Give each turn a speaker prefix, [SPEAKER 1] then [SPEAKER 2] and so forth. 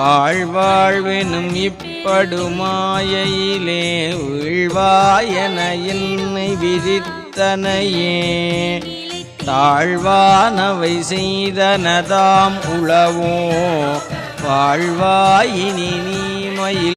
[SPEAKER 1] ஆழ்வாழ்வெனும் இப்படுமாயையிலே வீழ்வாயென என்னை விதித்தனையே தாழ்வானவை செய்தனதாம் உளவோ வாழ்வாயினி நீமையில்